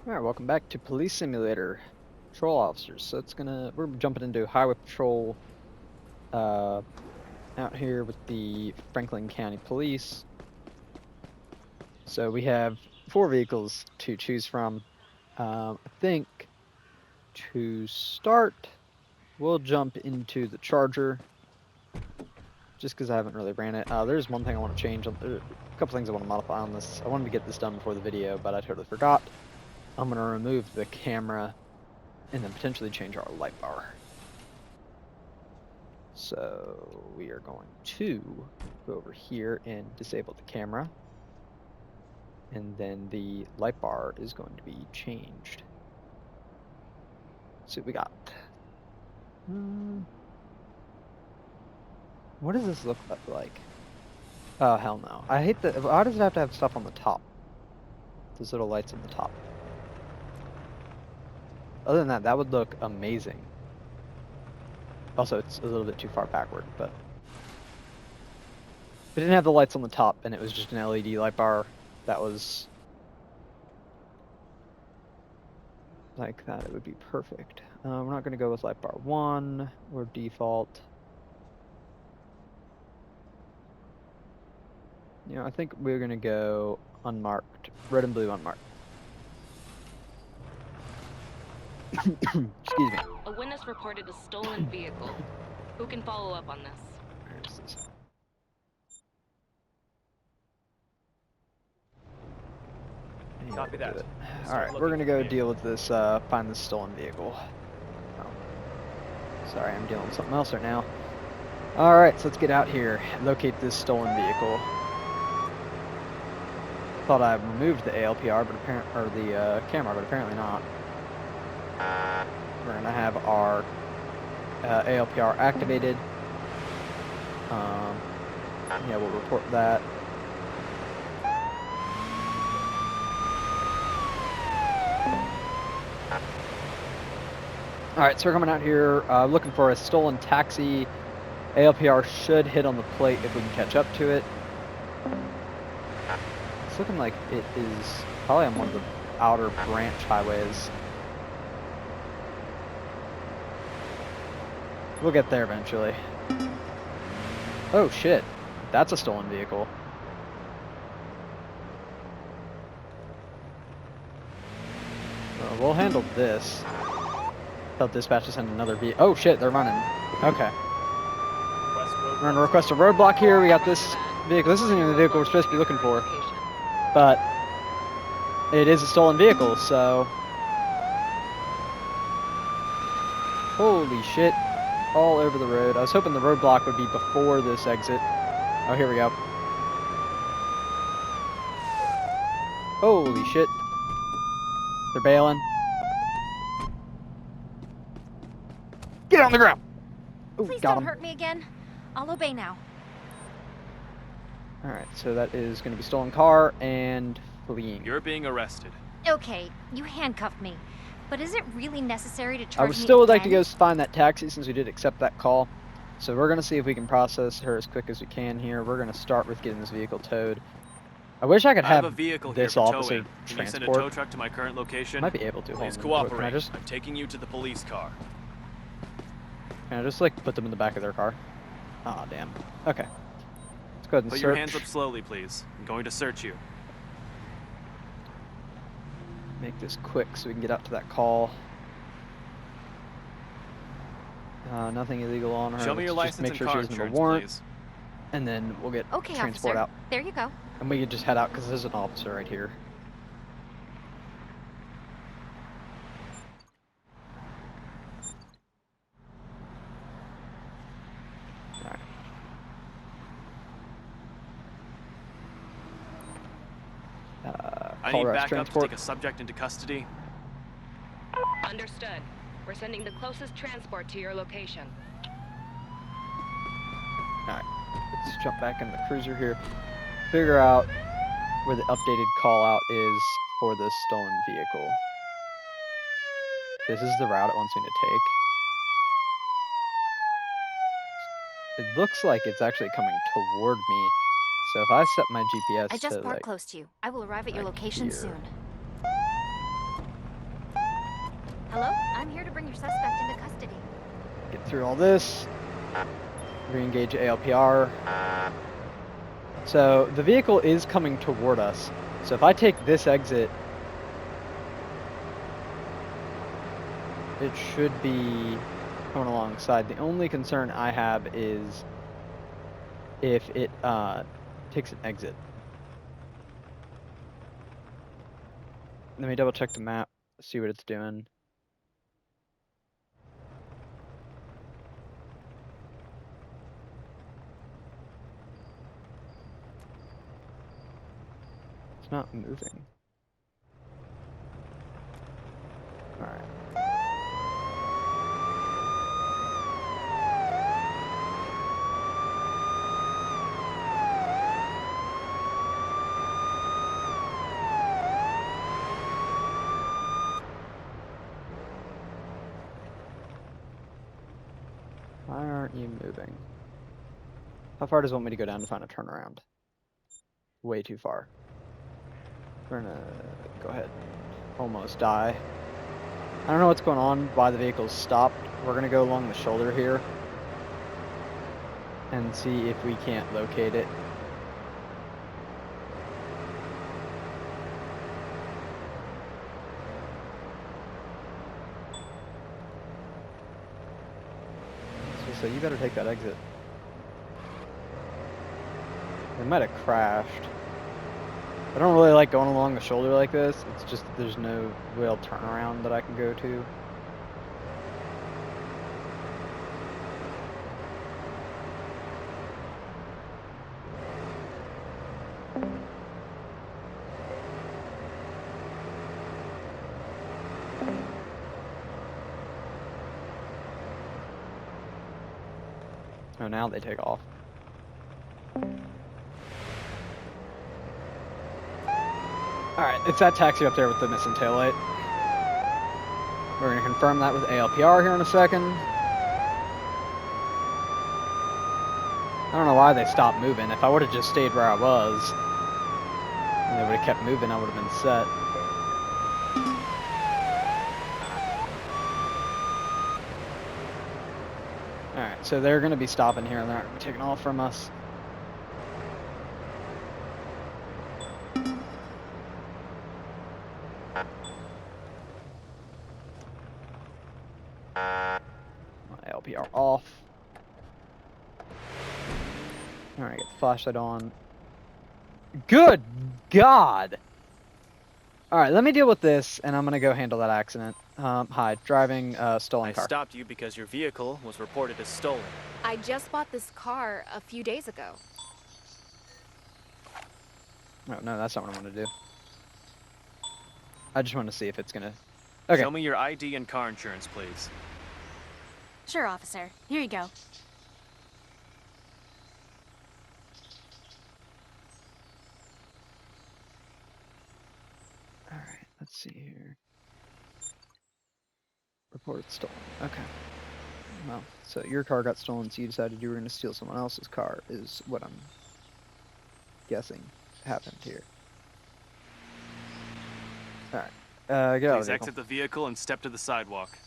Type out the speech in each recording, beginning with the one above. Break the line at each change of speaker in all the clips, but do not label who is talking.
Alright, welcome back to Police Simulator. Patrol officers. So we're jumping into Highway Patrol out here with the Franklin County Police. So we have 4 vehicles to choose from. I think to start, we'll jump into the Charger. Just because I haven't really ran it. There's one thing I want to change. A couple things I want to modify on this. I wanted to get this done before the video, but I totally forgot. I'm going to remove the camera and then potentially change our light bar. So we are going to go over here and disable the camera. And then the light bar is going to be changed. Let's see what we got. What does this look like? Oh, hell no. I hate that. Why does it have to have stuff on the top? Those little lights on the top. Other than that, that would look amazing. Also, it's a little bit too far backward, but if it didn't have the lights on the top and it was just an LED light bar, that was like that, it would be perfect. We're not going to go with light bar 1 or default. You know, I think we're going to go unmarked, red and blue unmarked. Excuse me.
A witness reported a stolen vehicle. Who can follow up on this?
Where's this?
Copy that.
Alright, we're going to go deal with this, find this stolen vehicle. Oh. Sorry, I'm dealing with something else right now. Alright, so let's get out here and locate this stolen vehicle. Thought I removed the ALPR, but the camera, but apparently not. We're gonna have our ALPR activated. Yeah, we'll report that. Alright, so we're coming out here looking for a stolen taxi. ALPR should hit on the plate if we can catch up to it. It's looking like it is probably on one of the outer branch highways. We'll get there eventually. Oh shit, that's a stolen vehicle. We'll handle this. Tell dispatch to send another vehicle. Oh shit, they're running. Okay. We're gonna request a roadblock here. We got this vehicle. This isn't even the vehicle we're supposed to be looking for. But it is a stolen vehicle, so... Holy shit. All over the road. I was hoping the roadblock would be before this exit. Oh, here we go. Holy shit. They're bailing. Get on the ground! Ooh,
Please
got
don't
him.
hurt me again. I'll obey now.
Alright, so that is going to be stolen car and fleeing.
You're being arrested.
Okay, you handcuffed me. But is it really necessary to charge
I
me
still would like to
again?
go find that taxi since we did accept that call. So we're going to see if we can process her as quick as we can here. We're going to start with getting this vehicle towed. I wish I could
I have
have
a vehicle
this
here for
officer
towing. Can you send a
transport.
tow truck to my current location?
Might be able to.
Please
Hold on.
cooperate. I'm taking you to the police car.
Can I just like put them in the back of their car? Aw, damn. Okay. Let's go ahead and
Put
search.
your hands up slowly, please. I'm going to search you.
Make this quick so we can get out to that call. Nothing illegal on her.
Show me your
Let's just
license
make sure
and
she
car
doesn't have a
insurance,
warrant,
please.
and then we'll get
Okay,
transport
officer.
out.
There you go.
And we can just head out because there's an officer right here. Alright.
I
Call
need
Rouse
backup to
transport.
take a subject into custody.
Understood. We're sending the closest transport to your location.
Alright, let's jump back in the cruiser here. Figure out where the updated call out is for this stolen vehicle. This is the route it wants me to take. It looks like it's actually coming toward me. So if I set my GPS
I just
to
parked
like
close to you. I will arrive at your
right
location
here.
soon. Hello? I'm here to bring your suspect into custody.
Get through all this. Re-engage ALPR. So the vehicle is coming toward us. So if I take this exit, it should be coming alongside. The only concern I have is if it takes an exit. Let me double check the map, see what it's doing. It's not moving. Alright. Why aren't you moving? How far does it want me to go down to find a turnaround? Way too far. We're gonna go ahead and almost die. I don't know what's going on, why the vehicle's stopped. We're gonna go along the shoulder here and see if we can't locate it. So you better take that exit. It might have crashed. I don't really like going along the shoulder like this. It's just that there's no real turnaround that I can go to. Oh, now they take off. Alright, it's that taxi up there with the missing taillight. We're going to confirm that with ALPR here in a second. I don't know why they stopped moving. If I would have just stayed where I was, and they would have kept moving, I would have been set. Alright, so they're going to be stopping here and they're not going to be taking off from us. My LPR off. Alright, get the flashlight on. Good God! Alright, let me deal with this, and I'm gonna go handle that accident. Hi, driving stolen
I
car.
stopped you because your vehicle was reported as stolen.
I just bought this car a few days ago.
Oh, no, that's not what I want to do. I just want to see if it's gonna... Okay.
Show me your ID and car insurance, please.
Sure, officer. Here you go.
Alright, let's see here. Reported stolen. Okay. Well, so your car got stolen, so you decided you were gonna steal someone else's car, is what I'm guessing happened here. Alright. Get out of
Please
the vehicle.
exit the vehicle and step to the sidewalk.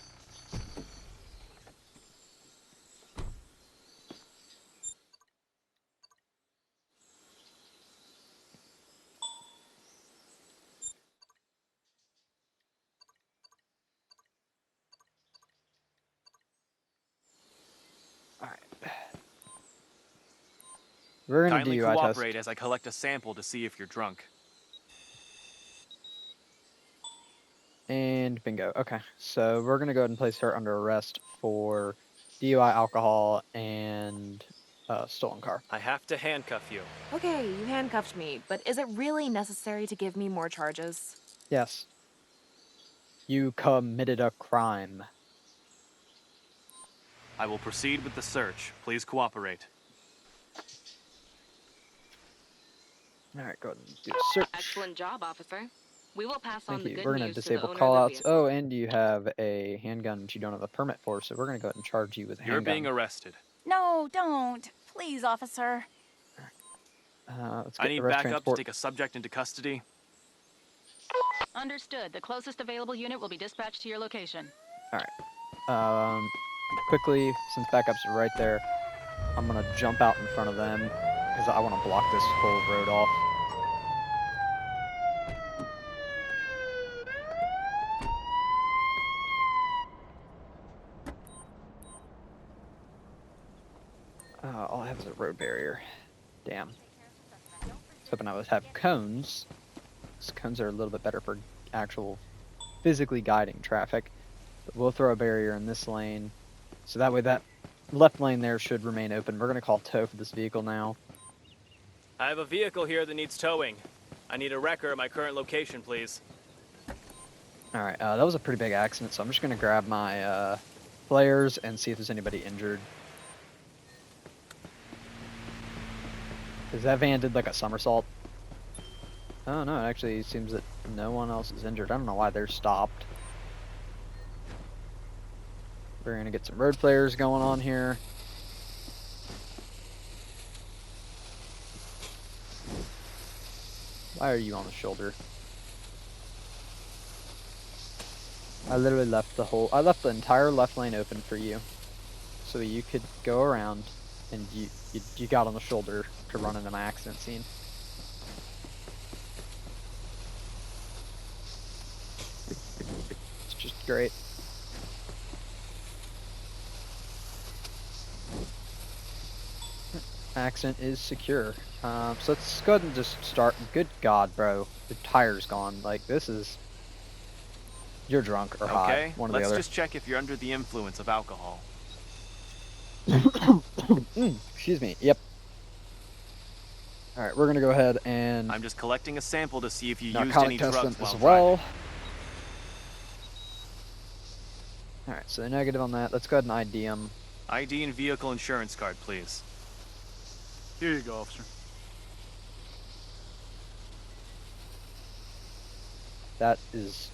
Alright. We're gonna
Kindly
DUI
cooperate
test.
as I collect a sample to see if you're drunk.
And bingo. Okay. So we're gonna go ahead and place her under arrest for DUI, alcohol, and stolen car.
I have to handcuff you.
Okay, you handcuffed me, but is it really necessary to give me more charges?
Yes. You committed a crime.
I will proceed with the search. Please cooperate.
Alright, go ahead and do a search.
Excellent job, officer. We will pass on
Thank
the
you.
good
We're gonna
news to the
disable
owner of
callouts.
the vehicle.
Oh, and you have a handgun which you don't have a permit for, so we're gonna go ahead and charge you with a
You're
handgun.
being arrested.
No, don't. Please, officer.
Let's
I
get
need
arrest
backup to
transport.
take a subject into custody.
Understood. The closest available unit will be dispatched to your location.
Quickly, since backups are right there, I'm gonna jump out in front of them because I want to block this whole road off. All I have is a road barrier. Damn. I was hoping I would have cones. 'Cause cones are a little bit better for actual physically guiding traffic. But we'll throw a barrier in this lane, so that way that left lane there should remain open. We're gonna call tow for this vehicle now.
I have a vehicle here that needs towing. I need a wrecker at my current location, please.
All right, that was a pretty big accident, so I'm just gonna grab my flares and see if there's anybody injured. Because that van did like a somersault. Oh no, it actually seems that no one else is injured. I don't know why they're stopped. We're gonna get some road flares going on here. Why are you on the shoulder? I literally left the entire left lane open for you, so that you could go around, and you got on the shoulder to run into my accident scene. It's just great. Accident is secure. So let's go ahead and just start. Good God, bro. The tire's gone. Like, this is... You're drunk or high.
Okay,
One or the
let's
other.
just check if you're under the influence of alcohol.
Excuse me. Yep. Alright, we're gonna go ahead and...
I'm just collecting a sample to see if you used
narcotic
any
test
drugs
them
while
as
driving.
well. Alright, so negative on that. Let's go ahead and ID them.
ID and vehicle insurance card, please.
Here you go, officer.
That is...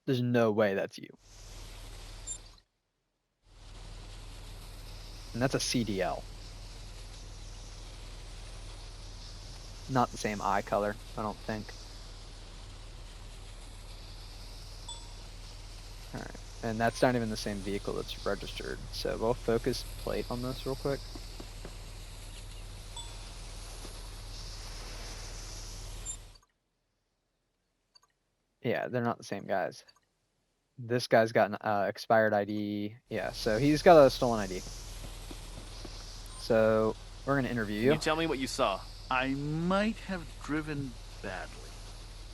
There's no way that's you. And that's a CDL. Not the same eye color, I don't think. Alright, and that's not even the same vehicle that's registered. So we'll focus plate on this real quick. Yeah, they're not the same guys. This guy's got an expired ID. Yeah, so he's got a stolen ID. So we're gonna interview
Can
you.
you tell me what you saw?
I might have driven badly.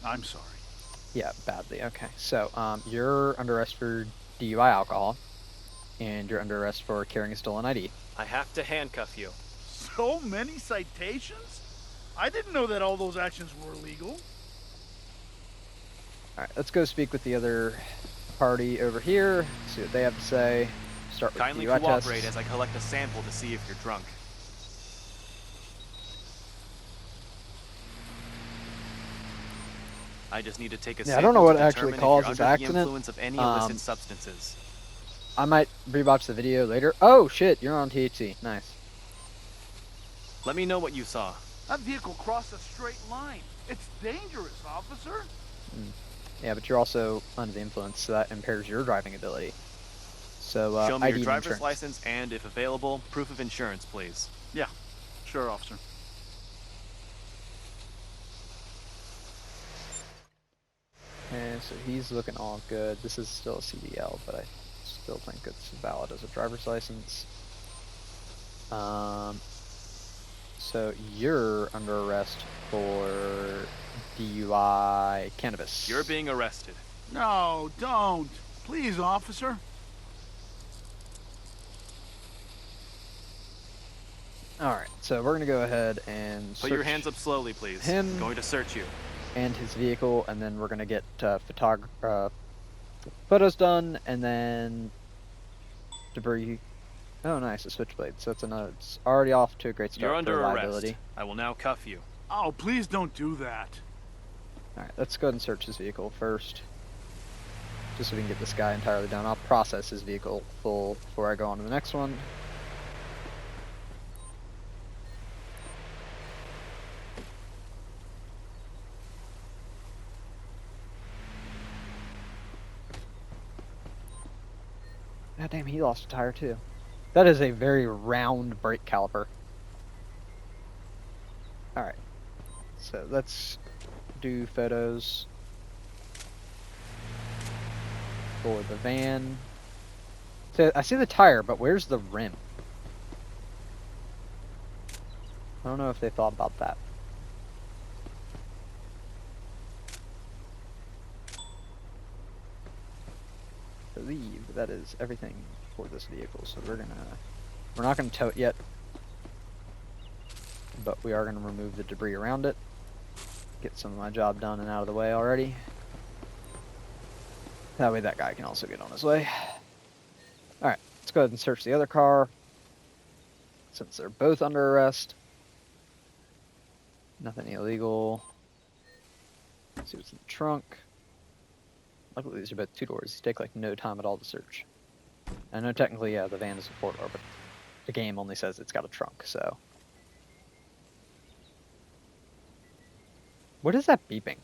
I'm sorry.
Yeah, badly. Okay, so you're under arrest for DUI alcohol, and you're under arrest for carrying a stolen ID.
I have to handcuff you.
So many citations? I didn't know that all those actions were illegal.
All right, let's go speak with the other party over here. See what they have to say. Start with
Kindly
DUI
cooperate
tests.
as I collect a sample to see if you're drunk. I just need to take a
Yeah, I
sample
don't know what
to
actually
determine if
caused
you're
this
under the
accident.
influence of any illicit substances.
I might rewatch the video later. Oh shit, you're on THC. Nice.
Let me know what you saw.
That vehicle crossed a straight line. It's dangerous, officer.
Yeah, but you're also under the influence, so that impairs your driving ability. So
Show me
ID
your
and
driver's
insurance.
license and, if available, proof of insurance, please.
Yeah, sure, officer.
And so he's looking all good. This is still a CDL, but I still think it's valid as a driver's license. So you're under arrest for DUI cannabis.
You're being arrested.
No, don't. Please, officer.
Alright, so we're gonna go ahead and
Put your
search
hands up slowly, please.
him.
I'm going to search you.
and his vehicle, and then we're gonna get photos done, and then debris. Oh, nice, a switchblade. So that's another. It's already off to a great start
You're
for
under
liability.
arrest. I will now cuff you.
Oh, please don't do that.
All right, let's go ahead and search his vehicle first, just so we can get this guy entirely done. I'll process his vehicle full before I go on to the next one. God damn, he lost a tire too. That is a very round brake caliper. Alright. So let's do photos for the van. So I see the tire, but where's the rim? I don't know if they thought about that. I believe that is everything for this vehicle, so we're not gonna tow it yet, but we are gonna remove the debris around it, get some of my job done and out of the way already. That way that guy can also get on his way. Alright, let's go ahead and search the other car, since they're both under arrest. Nothing illegal. Let's see what's in the trunk. Luckily these are both 2-doors. These take like no time at all to search. I know technically, yeah, the van is a 4-door, but the game only says it's got a trunk, so. What is that beeping?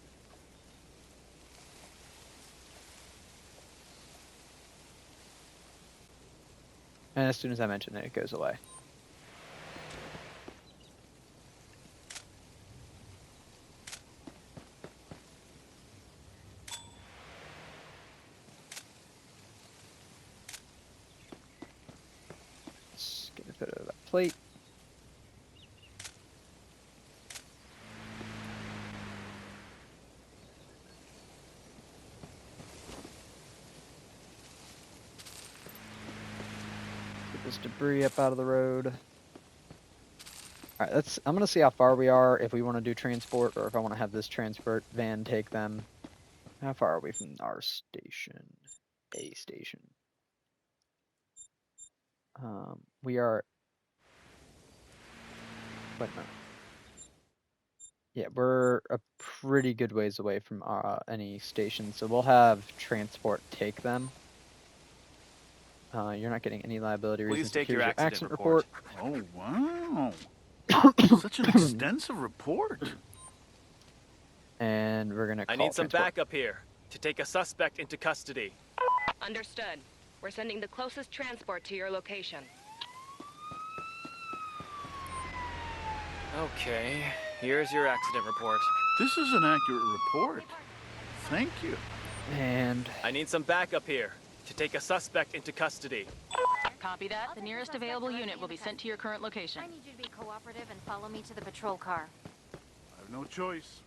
And as soon as I mention it, it goes away. Let's get a photo of that plate. Get this debris up out of the road. Alright, I'm gonna see how far we are, if we want to do transport, or if I want to have this transport van take them. How far are we from our station? A station. We are... Wait a minute. Yeah, we're a pretty good ways away from any station, so we'll have transport take them. You're not getting any liability reasons.
Please take
Here's
your accident report.
Oh, wow. Such an extensive report.
And we're gonna call
I need some
transport.
backup here to take a suspect into custody.
Understood. We're sending the closest transport to your location.
Okay, here's your accident report.
This is an accurate report. Thank you.
And
I need some backup here to take a suspect into custody.
Copy that. The nearest available unit will be sent to your current location.
I need you to be cooperative and follow me to the patrol car.
I have no choice.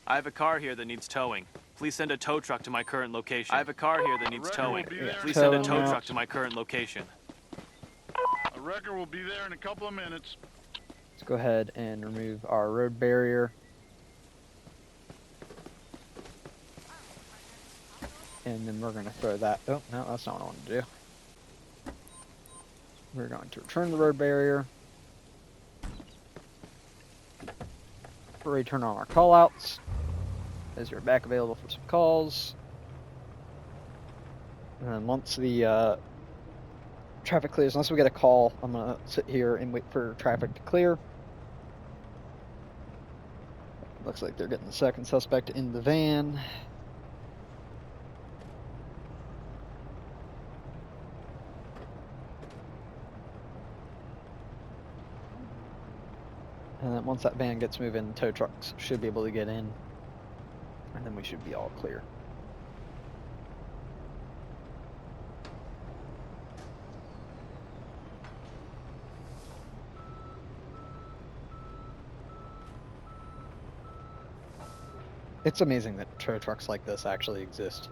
I have a car here that needs towing. Please send a tow truck to my current location. I have a car here that needs
Wrecker
towing.
will be there.
Please send a
Towing
tow
out.
truck to my current location.
A wrecker will be there in a couple of minutes.
let's go ahead and remove our road barrier. And then we're gonna throw that. Oh, no, that's not what I want to do. We're going to return the road barrier. Return on our callouts, as you're back available for some calls. And then once the traffic clears, unless we get a call, I'm gonna sit here and wait for traffic to clear. Looks like they're getting the second suspect in the van. And then once that van gets moving, tow trucks should be able to get in. And then we should be all clear. It's amazing that tow trucks like this actually exist.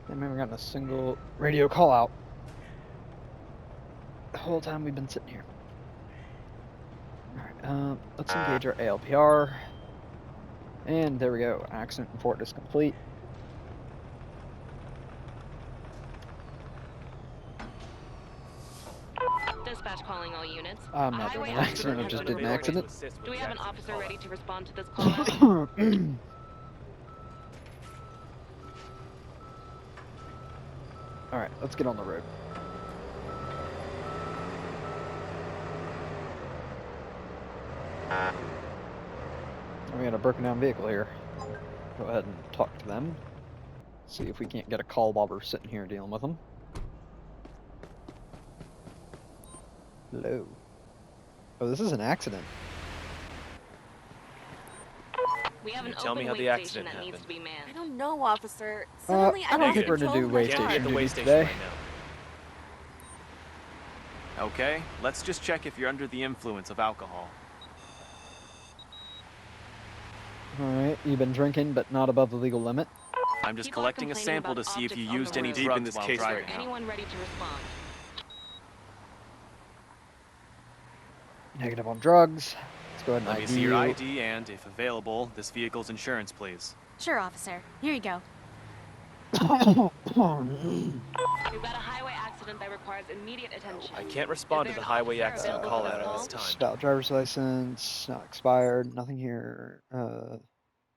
I haven't gotten a single radio call out the whole time we've been sitting here. Alright, let's engage our ALPR. And there we go. Accident report is complete.
Dispatch calling all units.
I'm
A
not doing
highway
an accident, I
has
just
been
did an
reported.
accident.
Do we have an officer ready to respond to this call?
All right, let's get on the road. We got a broken down vehicle here. Go ahead and talk to them. See if we can't get a call while we're sitting here dealing with them. Hello. Oh, this is an accident.
We have an
Tell me
open
how
way
the
station
accident
that needs to be
I
manned.
don't know, officer. Suddenly,
I don't think we're gonna do
towed my
way
Can't
car.
be at the
station
way
duty
station
today.
right now. Okay, let's just check if you're under the influence of alcohol.
Alright, you've been drinking, but not above the legal limit.
I'm just
People are
collecting a
complaining
sample to
about
see if you
optics on
used
the
any
road.
drugs
in this
while
case right
driving.
now.
Anyone ready to respond?
Negative on drugs. Let's go ahead and
Let me
ID
see your
you.
ID and, if available, this vehicle's insurance, please.
Sure, officer. Here you go.
We've got a highway accident that requires immediate attention.
I can't respond to
Is
the
there an
highway
officer
accident
available
call
for
out
this
at
call?
this time.
Valid driver's license, not expired, nothing here.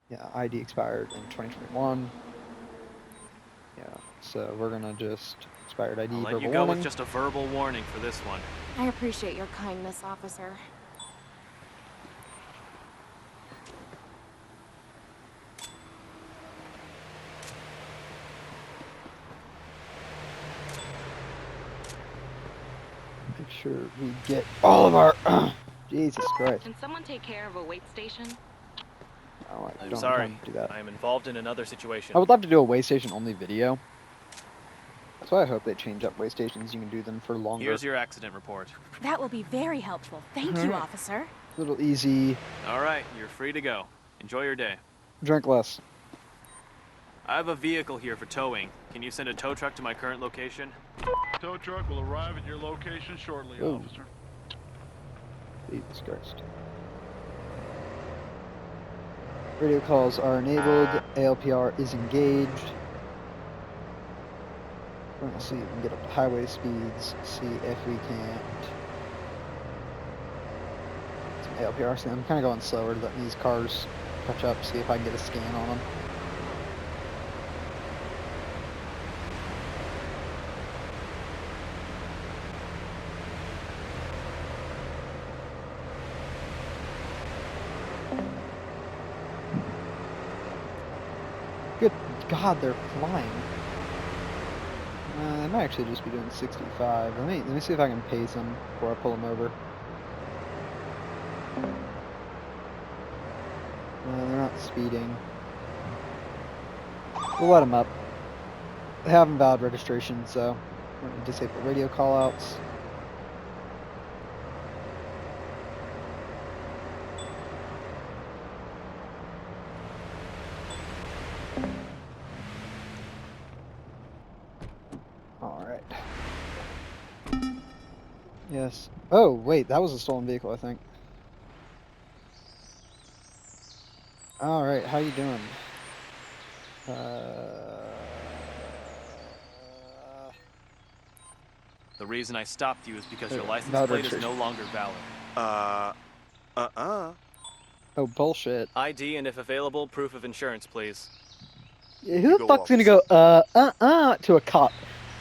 Yeah, ID expired in 2021. Yeah, so we're gonna just expired ID
I'll let
verbal
you go
warning.
with just a verbal warning for this one.
I appreciate your kindness, officer.
Make sure we get all of our. Jesus Christ!
Can someone take care of a wait station?
Oh, I
I'm
don't
sorry.
have time to do that.
I am involved in another situation.
I would love to do a way station only video. That's why I hope they change up way stations. You can do them for longer.
Here's your accident report.
That will be very helpful. Thank you,
Alright.
officer.
Little easy.
All right, you're free to go. Enjoy your day.
Drink less.
I have a vehicle here for towing. Can you send a tow truck to my current location?
Tow truck will arrive at your location shortly,
Ooh.
officer.
Jesus Christ. Radio calls are enabled. ALPR is engaged. We're gonna see if we can get up to highway speeds. See if we can't. Some ALPR scan. I'm kind of going slower to let these cars catch up. See if I can get a scan on them. Good God, they're flying. They might actually just be doing 65. Let me see if I can pace them before I pull them over. They're not speeding. We'll let them up. They have invalid registration, so we're going to disable radio callouts. Alright. Yes. Oh, wait, that was a stolen vehicle, I think. Alright, how you doing?
The reason I stopped you is because your
Yeah,
license
valid
plate is
registration.
no longer valid.
Oh, bullshit.
ID and, if available, proof of insurance, please.
Yeah, who the
go,
fuck's gonna go, to a cop?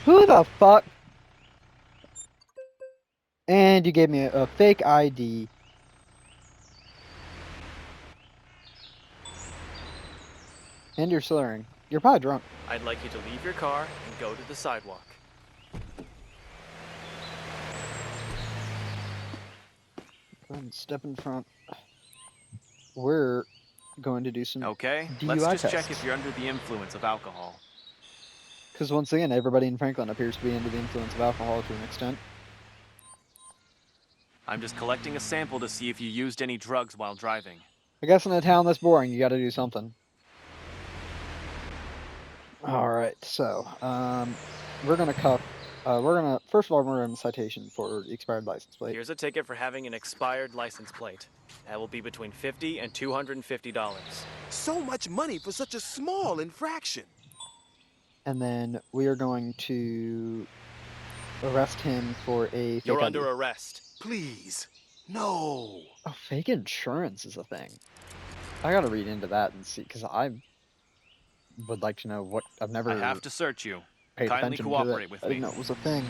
Who the fuck? And you gave me a fake ID. And you're slurring. You're probably drunk.
I'd like you to leave your car and go to the sidewalk.
Go ahead and step in front. We're going to do some
Okay,
DUI
let's just check
tests.
if you're under the influence of alcohol.
Because once again, everybody in Franklin appears to be under the influence of alcohol to an extent.
I'm just collecting a sample to see if you used any drugs while driving.
I guess in a town that's boring, you got to do something. All right, so we're gonna cuff. First of all, we're gonna citation for the expired license plate.
Here's a ticket for having an expired license plate. That will be between $50 and $250.
So much money for such a small infraction.
And then we are going to arrest him for a fake
You're
ID.
under arrest.
Please. No.
Oh, fake insurance is a thing. I gotta read into that and see, because I would like to know what I've never.
I have to search you.
paid
Kindly
attention
cooperate
to it.
with
I didn't
me.
know it was a thing.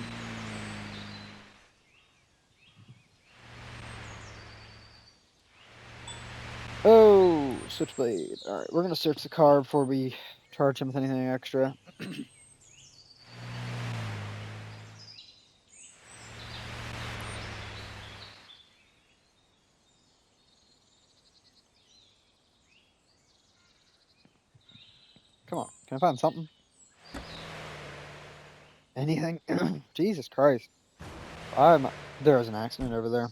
Oh, switchblade. All right, we're gonna search the car before we charge him with anything extra. Come on, can I find something? Anything? Jesus Christ. There was an accident over there.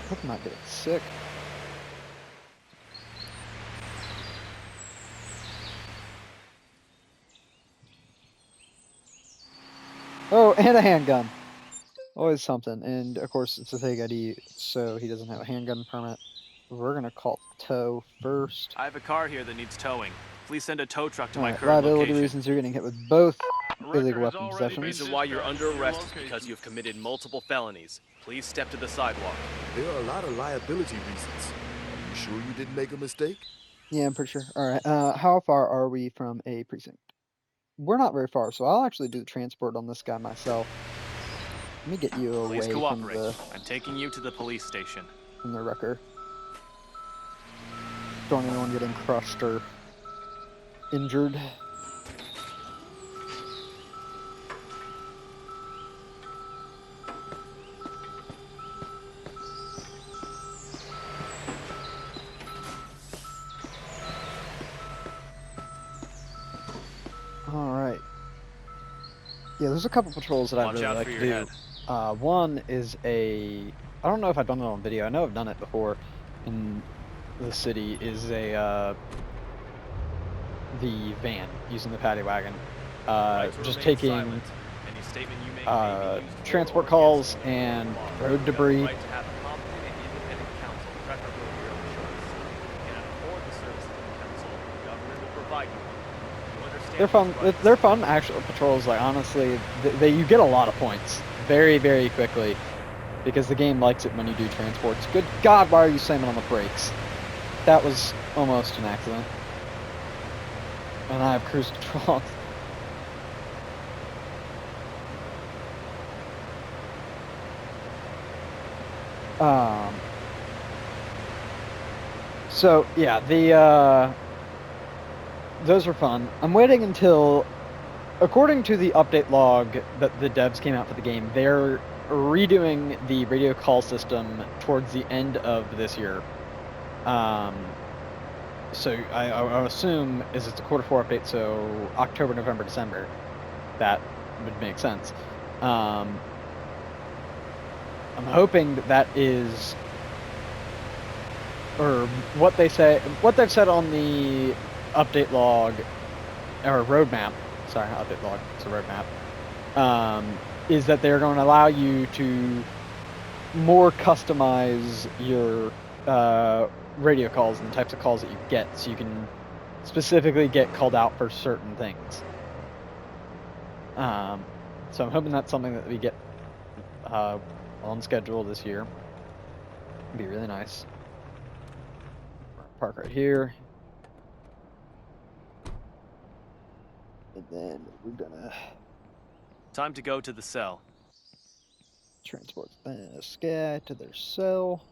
Hope I'm not getting sick. Oh, and a handgun. Always something. And of course, it's a fake ID, so he doesn't have a handgun permit. We're gonna call tow first.
I have a car here that needs towing. Please send a tow truck to my
Alright,
current
liability
location.
reasons, you're getting hit with both illegal
Record has
weapon
already
possessions.
been
Reason why you're
dispatched
under
to your
arrest is because
location.
you have committed multiple felonies. Please step to the sidewalk.
There are a lot of liability reasons. Are you sure you didn't make a mistake?
Yeah, I'm pretty sure. Alright, how far are we from a precinct? We're not very far, so I'll actually do the transport on this guy myself. Let me get you
Please
away
cooperate. I'm taking you to the police station.
from the wrecker. Don't want anyone getting crushed or injured. Alright. Yeah, there's a couple patrols that I'd
Watch
really
out
like
for
to
your
do.
head.
One is I don't know if I've done it on video. I know I've done it before in the city. Is the van using the paddy wagon.
Right to
Just
remain
taking
silent. Any statement you make may be used for
transport
or
calls
against you.
and
Law.
road
You have the
debris.
right to have a competent and independent counsel, preferably of your own choice. You cannot afford the service of the counsel. The government will provide you. You understand
They're fun.
these rights?
They're fun actual patrols. Like honestly, you get a lot of points very, very quickly because the game likes it when you do transports. Good God, why are you slamming on the brakes? That was almost an accident. And I have cruise control. So yeah, those were fun. I'm waiting until, according to the update log that the devs came out for the game, they're redoing the radio call system towards the end of this year. So I assume it's a Q4 update, so October, November, December. That would make sense. I'm hoping that is, or what they've said on the update log, or roadmap, sorry, not update log, it's a roadmap, is that they're going to allow you to more customize your radio calls and the types of calls that you get, so you can specifically get called out for certain things. So I'm hoping that's something that we get on schedule this year. It'd be really nice. Park right here. And then we're gonna
Time to go to the cell.
transport this guy to their cell.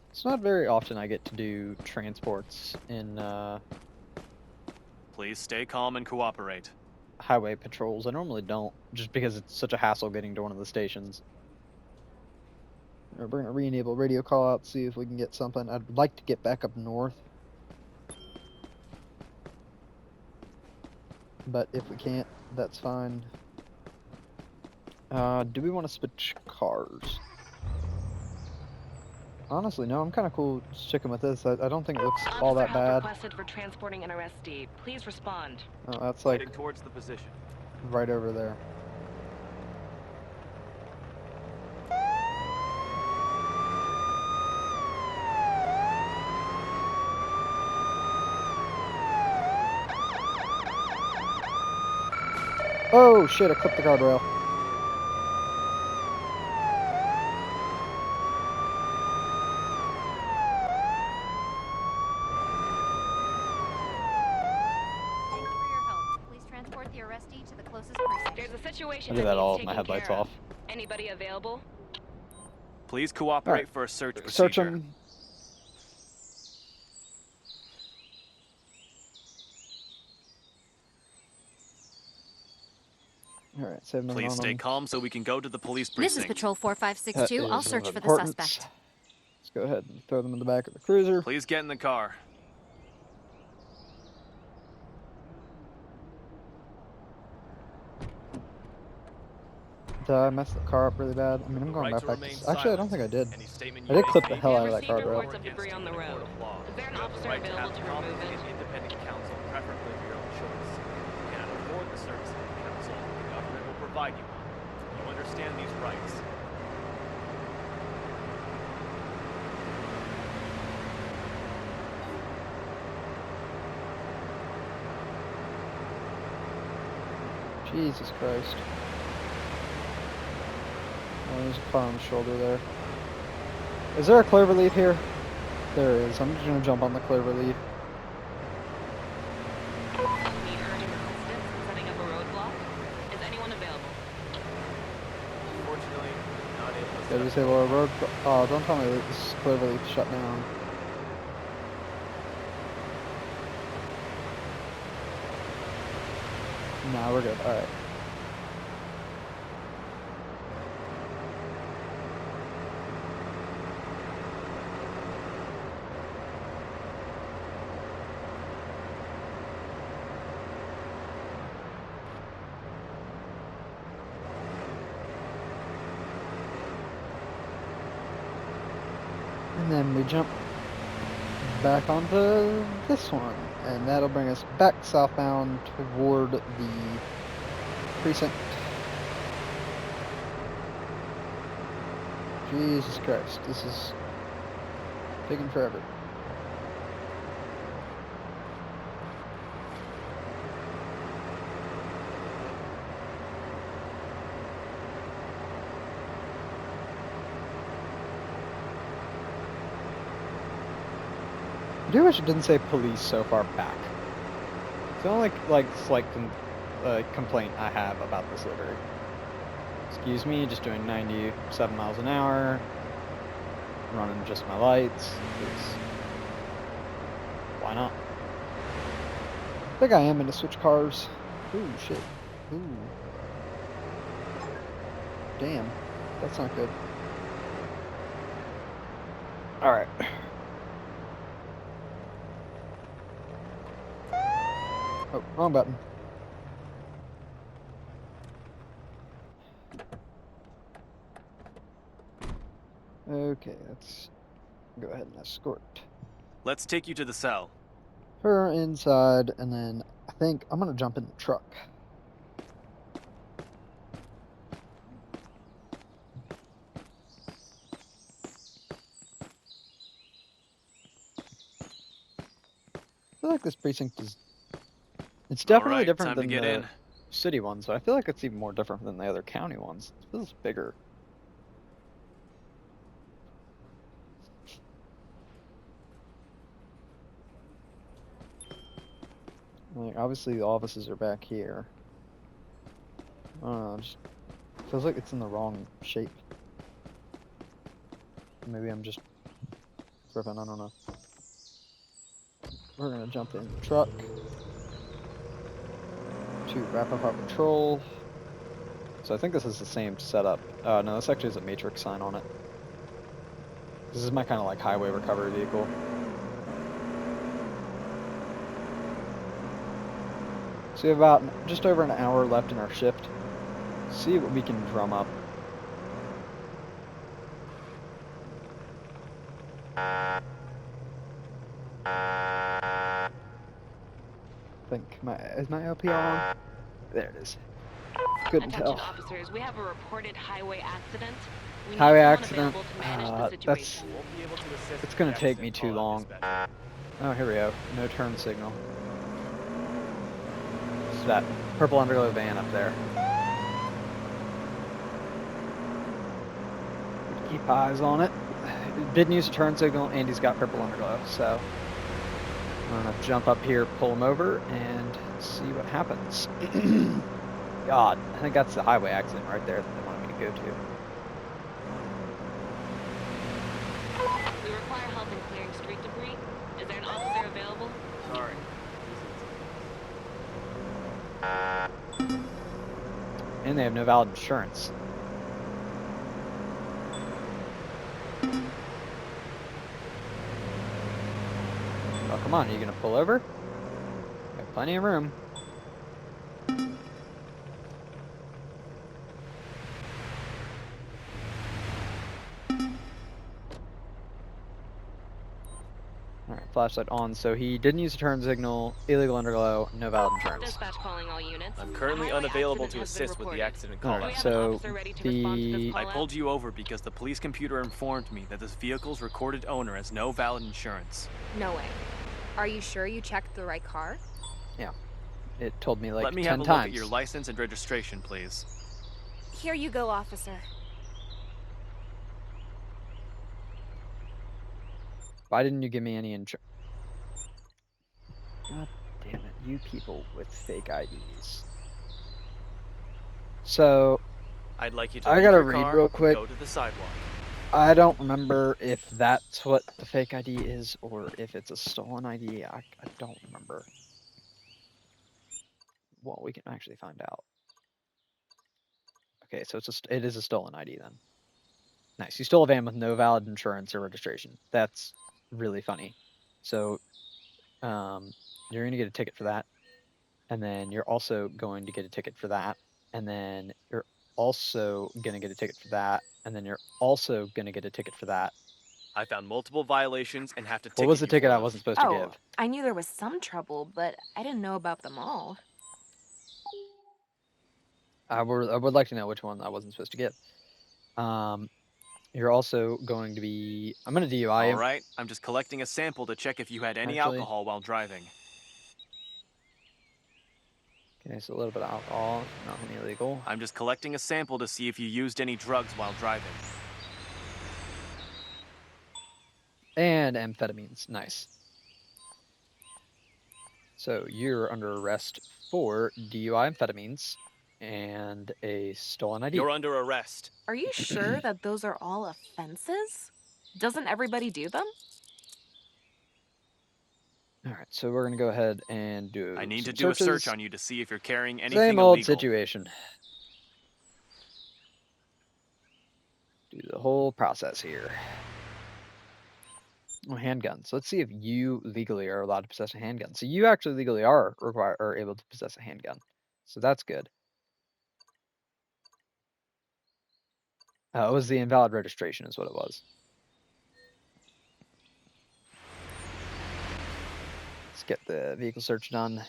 It's not very often I get to do transports in
Please stay calm and cooperate.
highway patrols. I normally don't, just because it's such a hassle getting to one of the stations. We're gonna re-enable radio call out, see if we can get something. I'd like to get back up north, but if we can't, that's fine. Do we want to switch cars? Honestly, no, I'm kind of cool sticking with this. I don't think it looks all that
Officer help
bad.
requested for transporting an arrestee. Please respond.
Oh, that's like
Heading towards the position.
right over there. Oh shit! I clipped the guardrail.
Thank you for your help. Please transport the arrestee to the closest precinct.
There's a situation
I did
that
that all
needs
with my
taken
headlights
care of.
off.
Anybody available?
Please cooperate
Alright.
for a search procedure.
Search them. Alright, 7
Please
on
stay
them.
calm so we can go to the police
This
precinct.
is Patrol
That
4562. I'll
is
search
of
for the
importance.
suspect.
Let's go ahead and throw them in the back of the cruiser.
Please get in the car.
Did I mess the car up really bad? I mean, I'm going
Right
right
to
back.
remain
Actually, I don't
silent.
think I did.
Any statement
I
you
did
may
clip the
make
hell
We
out of that
received
guardrail.
reports of debris on the
in a
road.
court of law.
Is there an
You have the
officer
right to
available
have
to remove
competent,
it?
independent counsel, preferably of your own choice. If you cannot afford the service of the counsel, the government will provide you one. You understand these rights.
Jesus Christ. Oh, there's a car on the shoulder there. Is there a clover leaf here? There is. I'm just gonna jump on the clover leaf.
Need urgent assistance in setting up a roadblock? Is anyone available?
Unfortunately, not able to
Yeah,
set up
disable a road. Oh, don't tell me that this clover leaf shut down. Nah, we're good. Alright. And then we jump back onto this one, and that'll bring us back southbound toward the precinct. Jesus Christ, this is taking forever. I do wish it didn't say police so far back. It's the only slight complaint I have about this livery. Excuse me, just doing 97 miles an hour, running just my lights. 'Cause why not? I think I am gonna switch cars. Ooh, shit. Ooh. Damn, that's not good. Alright. Oh, wrong button. Okay, let's go ahead and escort
Let's take you to the cell.
her inside, and then I think I'm gonna jump in the truck. I feel like this precinct is... It's definitely
All right,
different
time to
than
get
the
in.
city ones, but I feel like it's even more different than the other county ones. It feels bigger. Like, obviously the offices are back here. I don't know, it just feels like it's in the wrong shape. Maybe I'm just tripping, I don't know. We're gonna jump in the truck to wrap up our patrol. So I think this is the same setup. No, this actually has a matrix sign on it. This is my kind of like highway recovery vehicle. So we have about just over an hour left in our shift. See what we can drum up. I think is my LPR on? There it is. Couldn't
Attention
tell.
officers, we have a reported highway accident. We need
Highway
someone
accident.
available to manage the
That's
situation.
Won't be able to assist
it's
with
gonna
the
take me
accident
too
call out
long.
dispatch.
Oh, here we go. No turn signal. that purple underglow van up there. Keep eyes on it. Didn't use a turn signal, and he's got purple underglow, so I'm gonna jump up here, pull him over, and see what happens. God, I think that's the highway accident right there that they wanted me to go to.
We require help in clearing street debris. Is there an officer available?
Sorry.
And they have no valid insurance. Oh, come on, are you gonna pull over? Got plenty of room. Alright, flashlight on. So he didn't use a turn signal, illegal underglow, no valid insurance.
Dispatch calling all units.
I'm currently
Highway
unavailable
accident
to
has been
assist with the
reported.
accident
All
call.
right,
We have
so
an officer ready to respond to this
the-
I
call-out.
pulled you over because the police computer informed me that this vehicle's recorded owner has no valid insurance.
No way. Are you sure you checked the right car?
It told me like
Let me
10
have a
times.
look at your license and registration, please.
Here you go, officer.
Why didn't you give me any insurance? God damn it, you people with fake IDs. So,
I'd like you to
I
leave
gotta
your
read
car
real
and
quick.
go to the sidewalk.
I don't remember if that's what the fake ID is or if it's a stolen ID. I don't remember. Well, we can actually find out. Okay, so it is a stolen ID then. Nice. You stole a van with no valid insurance or registration. That's really funny. So, you're gonna get a ticket for that, and then you're also going to get a ticket for that, and then you're also gonna get a ticket for that, and then you're also gonna get a ticket for that.
I found multiple violations and have to ticket
What was the
you
ticket
for
I
them.
wasn't supposed to
Oh,
give?
I knew there was some trouble, but I didn't know about them all.
I would like to know which one I wasn't supposed to give. You're also going to be. I'm gonna DUI
All
you.
right, I'm just collecting a sample to check if you had any
Actually-
alcohol while driving.
Okay, so a little bit of alcohol, nothing illegal.
I'm just collecting a sample to see if you used any drugs while driving.
And amphetamines. Nice. So you're under arrest for DUI, amphetamines, and a stolen ID.
You're under arrest.
Are you sure that those are all offenses? Doesn't everybody do them?
All right, so we're gonna go ahead and do.
I need to
some
do a search
searches.
on you to see if you're carrying anything
Same old
illegal.
situation. Do the whole process here. Oh, handguns. Let's see if you legally are allowed to possess a handgun. So you actually legally are able to possess a handgun. So that's good. It was the invalid registration is what it was. Let's get the vehicle search done.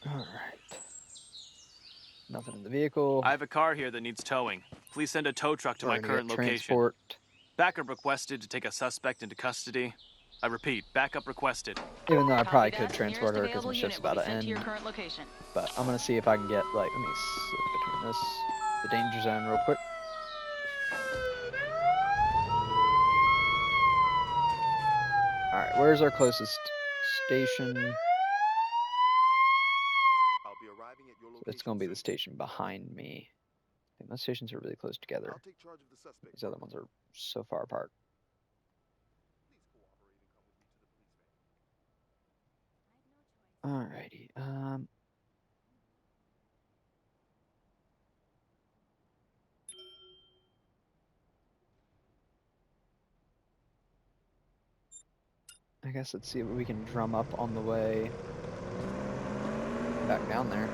All right. Nothing in the vehicle.
I have a car here that needs towing. Please send a tow truck to
We're
my
gonna
current
get
location.
transport.
Backup requested to take a suspect into custody. I repeat, backup requested.
Even though I
Copy
probably
that.
could
The
transport her
nearest
because my
available
shift's
unit will
about
be
to
sent to your
end.
current location.
But I'm gonna see if I can get like, let me slip between this, the danger zone real quick. All right, where's our closest station?
I'll be arriving at your location.
It's gonna be the
soon.
station behind me. I think those stations are really close together.
I'll take charge of the suspect.
These other ones are so far apart.
Please cooperate and come with me to the police van.
Alrighty. I guess let's see what we can drum up on the way back down there.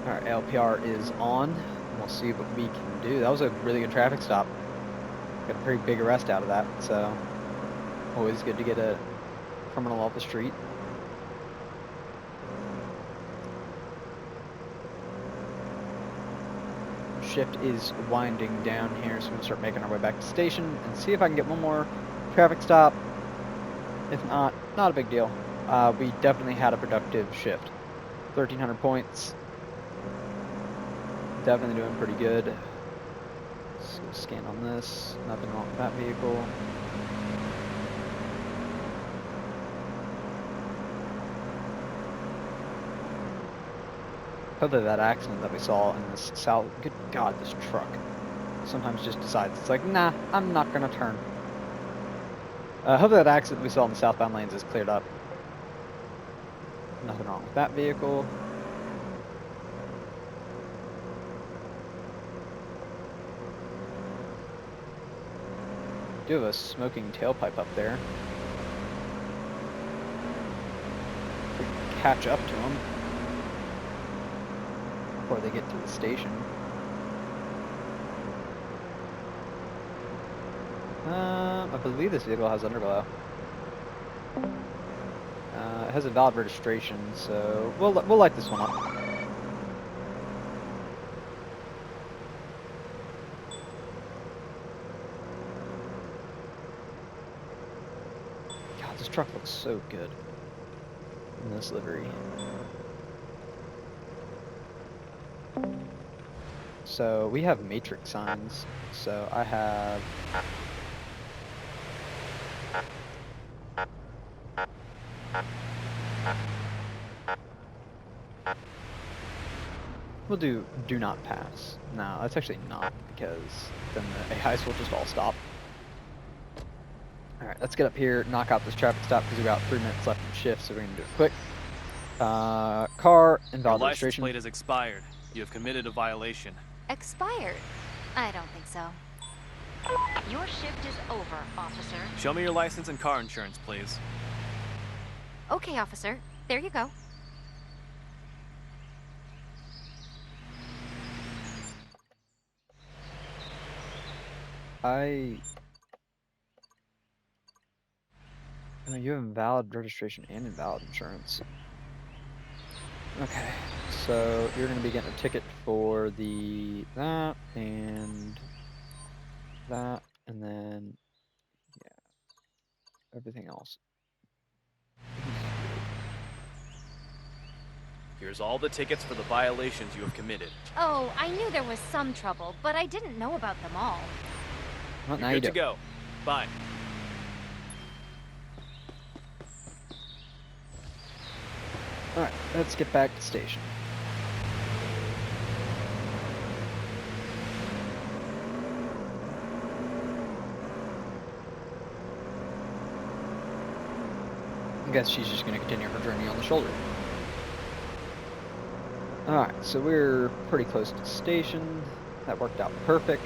Alright, LPR is on. We'll see what we can do. That was a really good traffic stop. got a pretty big arrest out of that, so always good to get a criminal off the street. Shift is winding down here, so we'll start making our way back to station and see if I can get one more traffic stop. If not, not a big deal. We definitely had a productive shift. 1,300 points. Definitely doing pretty good. Let's go scan on this. Nothing wrong with that vehicle. Hopefully that accident that we saw in this south, good God, this truck sometimes just decides, it's like, nah, I'm not gonna turn. Hopefully that accident we saw in the southbound lanes is cleared up. Nothing wrong with that vehicle. Do have a smoking tailpipe up there. We can catch up to them before they get to the station. I believe this vehicle has underglow. It has a valid registration, so we'll light this one up. God, this truck looks so good in this livery. So we have matrix signs. So I have we'll do not pass. No, that's actually not, because then the AIs will just all stop. Alright, let's get up here, knock out this traffic stop because we got 3 minutes left in shift, so we're gonna do it quick. Car,
Your
invalid
license
registration.
plate is expired. You have committed a violation.
Expired? I don't think so.
Your shift is over, officer.
Show me your license and car insurance, please.
Okay, officer. There you go.
Oh, you have invalid registration and invalid insurance. Okay, so you're gonna be getting a ticket for that, and then yeah, everything else.
Here's all the tickets for the violations you have committed.
Oh, I knew there was some trouble, but I didn't know about them all.
Well, now
You're
you
good to
do.
go. Bye.
Alright, let's get back to station. I guess she's just going to continue her journey on the shoulder. Alright, so we're pretty close to the station. That worked out perfect.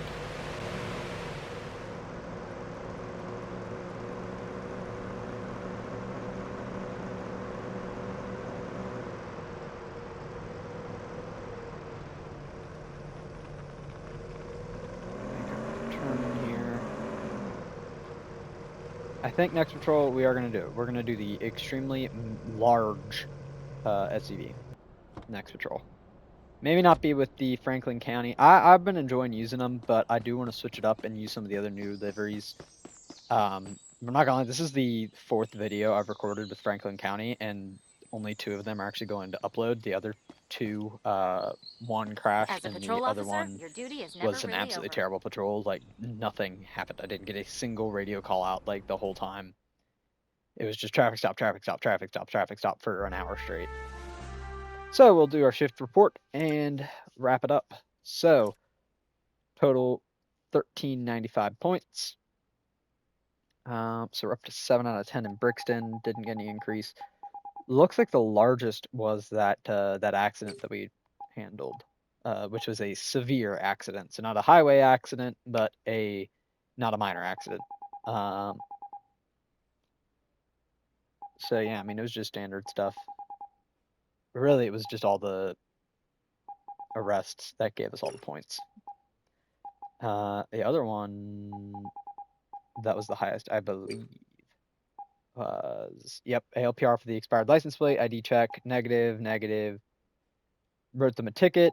I think next patrol we are going to do it. We're going to do the extremely large SUV next patrol. Maybe not be with the Franklin County. I've been enjoying using them, but I do want to switch it up and use some of the other new liveries. I'm not gonna lie, this is the 4th video I've recorded with Franklin County, and only 2 of them are actually going to upload. The other 2, one crashed,
As a
and the
patrol
other
officer,
one
your duty is never
was an
really
absolutely
over.
terrible patrol. Like, nothing happened. I didn't get a single radio call out, like, the whole time. It was just traffic stop, traffic stop, traffic stop, traffic stop for an hour straight. So we'll do our shift report and wrap it up. So, total 1,395 points. So we're up to 7 out of 10 in Brixton. Didn't get any increase. Looks like the largest was that that accident that we handled, which was a severe accident. So not a highway accident, but not a minor accident. So yeah, I mean, it was just standard stuff. Really, it was just all the arrests that gave us all the points. The other one, That was the highest, I believe. Was yep, ALPR for the expired license plate, ID check, negative, negative. Wrote them a ticket.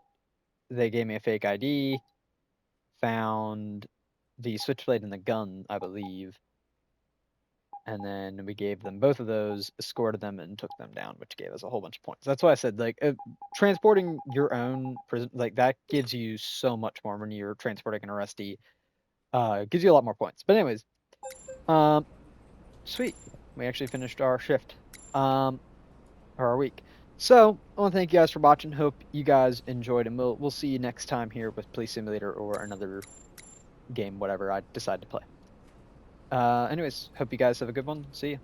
They gave me a fake ID. Found the switchblade and the gun, I believe. And then we gave them both of those, escorted them, and took them down, which gave us a whole bunch of points. That's why I said, like, transporting your own prison, like, that gives you so much more when you're transporting an arrestee. It gives you a lot more points. But anyways, sweet. We actually finished our shift, or our week. So I want to thank you guys for watching. Hope you guys enjoyed, and we'll see you next time here with Police Simulator or another game, whatever I decide to play. Anyways, hope you guys have a good one. See ya.